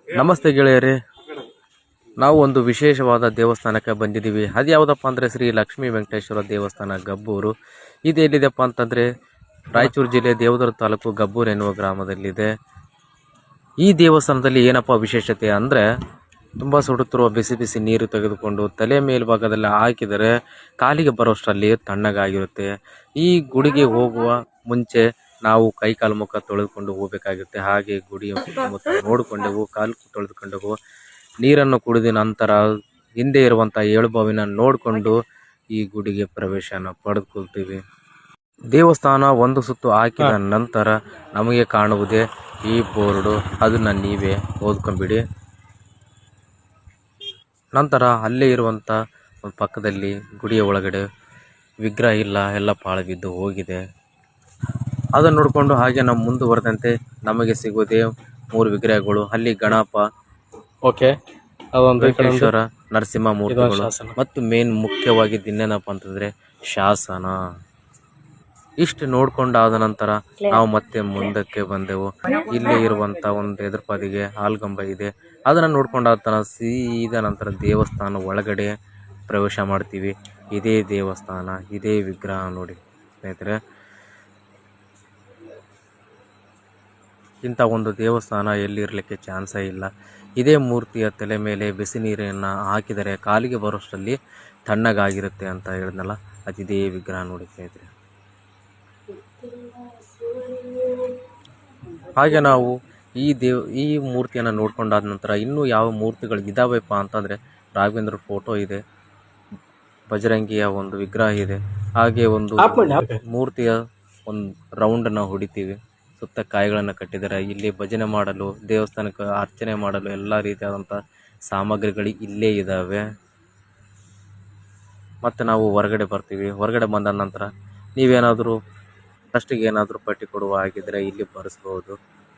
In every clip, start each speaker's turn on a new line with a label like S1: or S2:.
S1: ನಮಸ್ತೆ ಗೆಳೆಯರೇ, ನಾವು ಒಂದು ವಿಶೇಷವಾದ ದೇವಸ್ಥಾನಕ್ಕೆ ಬಂದಿದ್ದೀವಿ. ಅದು ಯಾವುದಪ್ಪ ಅಂದರೆ ಶ್ರೀ ಲಕ್ಷ್ಮೀ ವೆಂಕಟೇಶ್ವರ ದೇವಸ್ಥಾನ ಗಬ್ಬೂರು. ಇದು ಎಲ್ಲಿದೆಪ್ಪ ಅಂತಂದರೆ ರಾಯಚೂರು ಜಿಲ್ಲೆ ದೇವದುರ್ಗ ತಾಲೂಕು ಗಬ್ಬೂರು ಎನ್ನುವ ಗ್ರಾಮದಲ್ಲಿದೆ. ಈ ದೇವಸ್ಥಾನದಲ್ಲಿ ಏನಪ್ಪ ವಿಶೇಷತೆ ಅಂದರೆ ತುಂಬ ಸುಡುತ್ತಿರುವ ಬಿಸಿ ಬಿಸಿ ನೀರು ತೆಗೆದುಕೊಂಡು ತಲೆ ಮೇಲ್ಭಾಗದಲ್ಲಿ ಹಾಕಿದರೆ ಕಾಲಿಗೆ ಬರೋಷ್ಟರಲ್ಲಿ ತಣ್ಣಗಾಗಿರುತ್ತೆ. ಈ ಗುಡಿಗೆ ಹೋಗುವ ಮುಂಚೆ ನಾವು ಕೈಕಾಲು ಮುಖ ತೊಳೆದುಕೊಂಡು ಹೋಗಬೇಕಾಗುತ್ತೆ. ಹಾಗೆ ಗುಡಿಯ ಸುತ್ತಮುತ್ತ ನೋಡಿಕೊಂಡೆವು, ಕಾಲು ತೊಳೆದುಕೊಂಡೆವು. ನೀರನ್ನು ಕುಡಿದ ನಂತರ ಹಿಂದೆ ಇರುವಂಥ ಏಳುಬಾವಿನ ನೋಡಿಕೊಂಡು ಈ ಗುಡಿಗೆ ಪ್ರವೇಶನ ಪಡೆದುಕೊಳ್ತೀವಿ. ದೇವಸ್ಥಾನ ಒಂದು ಸುತ್ತು ಹಾಕಿದ ನಂತರ ನಮಗೆ ಕಾಣುವುದೇ ಈ ಬೋರ್ಡು. ಅದನ್ನು ನೀವೇ ಓದ್ಕೊಂಬಿಡಿ. ನಂತರ ಅಲ್ಲೇ ಇರುವಂಥ ಪಕ್ಕದಲ್ಲಿ ಗುಡಿಯ ಒಳಗಡೆ ವಿಗ್ರಹ ಇಲ್ಲ, ಎಲ್ಲ ಪಾಳು ಬಿದ್ದು ಹೋಗಿದೆ. ಅದನ್ನು ನೋಡಿಕೊಂಡು ಹಾಗೆ ನಾವು ಮುಂದುವರೆದಂತೆ ನಮಗೆ ಸಿಗುವುದೇ 3 ವಿಗ್ರಹಗಳು. ಅಲ್ಲಿ ಗಣಪ, ವೆಂಕಟೇಶ್ವರ, ನರಸಿಂಹ ಮೂರ್ತಿಗಳು ಮತ್ತು ಮೇನ್ ಮುಖ್ಯವಾಗಿ ಇನ್ನೇನಪ್ಪ ಅಂತಂದರೆ ಶಾಸನ. ಇಷ್ಟು ನೋಡ್ಕೊಂಡಾದ ನಂತರ ನಾವು ಮತ್ತೆ ಮುಂದಕ್ಕೆ ಬಂದೆವು. ಇಲ್ಲಿ ಇರುವಂಥ ಒಂದು ಎದುರುಪಾದಿಗೆ ಹಾಲ್ಗಂಬ ಇದೆ. ಅದನ್ನು ನೋಡ್ಕೊಂಡಾದ ಸೀದಾ ನಂತರ ದೇವಸ್ಥಾನ ಒಳಗಡೆ ಪ್ರವೇಶ ಮಾಡ್ತೀವಿ. ಇದೇ ದೇವಸ್ಥಾನ, ಇದೇ ವಿಗ್ರಹ ನೋಡಿ ಸ್ನೇಹಿತರೆ. ಇಂಥ ಒಂದು ದೇವಸ್ಥಾನ ಎಲ್ಲಿರಲಿಕ್ಕೆ ಚಾನ್ಸೇ ಇಲ್ಲ. ಇದೇ ಮೂರ್ತಿಯ ತಲೆ ಮೇಲೆ ಬಿಸಿ ನೀರನ್ನು ಹಾಕಿದರೆ ಕಾಲಿಗೆ ಬರೋಷ್ಟರಲ್ಲಿ ತಣ್ಣಗಾಗಿರುತ್ತೆ ಅಂತ ಹೇಳಿದ್ನಲ್ಲ, ಅದಿದೇ ವಿಗ್ರಹ ನೋಡಿ ಸ್ನೇಹಿತರೆ. ಹಾಗೆ ನಾವು ಈ ಮೂರ್ತಿಯನ್ನು ನೋಡ್ಕೊಂಡಾದ ನಂತರ ಇನ್ನೂ ಯಾವ ಮೂರ್ತಿಗಳು ಇದಾವೆಪ್ಪ ಅಂತಂದರೆ ರಾಘವೇಂದ್ರ ಫೋಟೋ ಇದೆ, ಬಜರಂಗಿಯ ಒಂದು ವಿಗ್ರಹ ಇದೆ. ಹಾಗೆ ಒಂದು ಮೂರ್ತಿಯ ಒಂದು ರೌಂಡನ್ನು ಹೊಡಿತೀವಿ. ಸುತ್ತ ಕಾಯಿಗಳನ್ನು ಕಟ್ಟಿದ್ದಾರೆ. ಇಲ್ಲಿ ಭಜನೆ ಮಾಡಲು, ದೇವಸ್ಥಾನಕ್ಕೆ ಅರ್ಚನೆ ಮಾಡಲು ಎಲ್ಲ ರೀತಿಯಾದಂಥ ಸಾಮಗ್ರಿಗಳು ಇಲ್ಲೇ ಇದ್ದಾವೆ. ಮತ್ತು ನಾವು ಹೊರಗಡೆ ಬರ್ತೀವಿ. ಹೊರಗಡೆ ಬಂದ ನಂತರ ನೀವೇನಾದರೂ ಫಸ್ಟಿಗೆ ಏನಾದರೂ ಪಟ್ಟಿ ಕೊಡುವ ಹಾಗಿದ್ರೆ ಇಲ್ಲಿ ಬರೆಸ್ಬೋದು.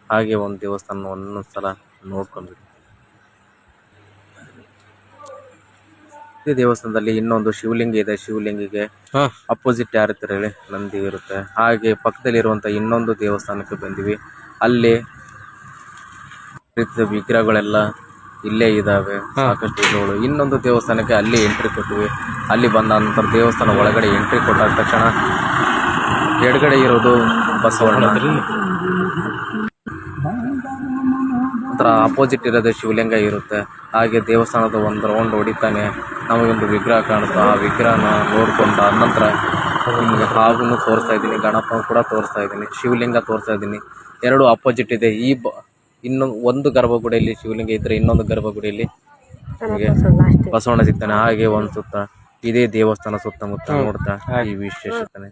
S1: ಹಾಗೆ ಒಂದು ದೇವಸ್ಥಾನ ಒಂದೊಂದು ಸಲ ನೋಡ್ಕೊಂಡ್ಬಿಡಿ. ಈ ದೇವಸ್ಥಾನದಲ್ಲಿ ಇನ್ನೊಂದು ಶಿವಲಿಂಗ ಇದೆ. ಶಿವಲಿಂಗಿಗೆ ಅಪೋಸಿಟ್ ಯಾರಿರ್ತಾರೆ ಹೇಳಿ, ನಂದಿ ಇರುತ್ತೆ. ಹಾಗೆ ಪಕ್ಕದಲ್ಲಿರುವಂಥ ಇನ್ನೊಂದು ದೇವಸ್ಥಾನಕ್ಕೆ ಬಂದಿವಿ. ಅಲ್ಲಿ ವಿಗ್ರಹಗಳೆಲ್ಲ ಇಲ್ಲೇ ಇದ್ದಾವೆ, ಸಾಕಷ್ಟು ವಿಗ್ರಹಗಳು. ಇನ್ನೊಂದು ದೇವಸ್ಥಾನಕ್ಕೆ ಅಲ್ಲಿ ಎಂಟ್ರಿ ಕೊಟ್ಟಿವಿ. ಅಲ್ಲಿ ಬಂದ ನಂತರ ದೇವಸ್ಥಾನ ಒಳಗಡೆ ಎಂಟ್ರಿ ಕೊಟ್ಟಾದ ತಕ್ಷಣ ಎಡಗಡೆ ಇರೋದು ಬಸವಣ್ಣ, ಒಂಥರ ಅಪೋಸಿಟ್ ಇರೋದು ಶಿವಲಿಂಗ ಇರುತ್ತೆ. ಹಾಗೆ ದೇವಸ್ಥಾನದ ಒಂದು ರೌಂಡ್ ಹೊಡಿತಾನೆ ನಮಗೊಂದು ವಿಗ್ರಹ ಕಾಣುತ್ತೆ. ಆ ವಿಗ್ರಹನ ನೋಡ್ಕೊಂಡು ಆದ ನಂತರ ನಿಮಗೆ ಹಾಗನ್ನು ತೋರಿಸ್ತಾ ಇದ್ದೀನಿ, ಗಣಪ ಕೂಡ ತೋರಿಸ್ತಾ ಇದ್ದೀನಿ, ಶಿವಲಿಂಗ ತೋರಿಸ್ತಾ ಇದ್ದೀನಿ. 2 ಅಪೋಸಿಟ್ ಇದೆ. ಇನ್ನೊಂದು ಒಂದು ಗರ್ಭಗುಡಿಯಲ್ಲಿ ಶಿವಲಿಂಗ ಇದ್ದರೆ ಇನ್ನೊಂದು ಗರ್ಭಗುಡಿಯಲ್ಲಿ ನಿಮಗೆ ಬಸವಣ್ಣ ಸಿಗ್ತಾನೆ. ಹಾಗೆ ಒಂದು ಸುತ್ತ ಇದೇ ದೇವಸ್ಥಾನ ಸುತ್ತಮುತ್ತ ನೋಡ್ತಾ ಈ ವಿಶೇಷತೆ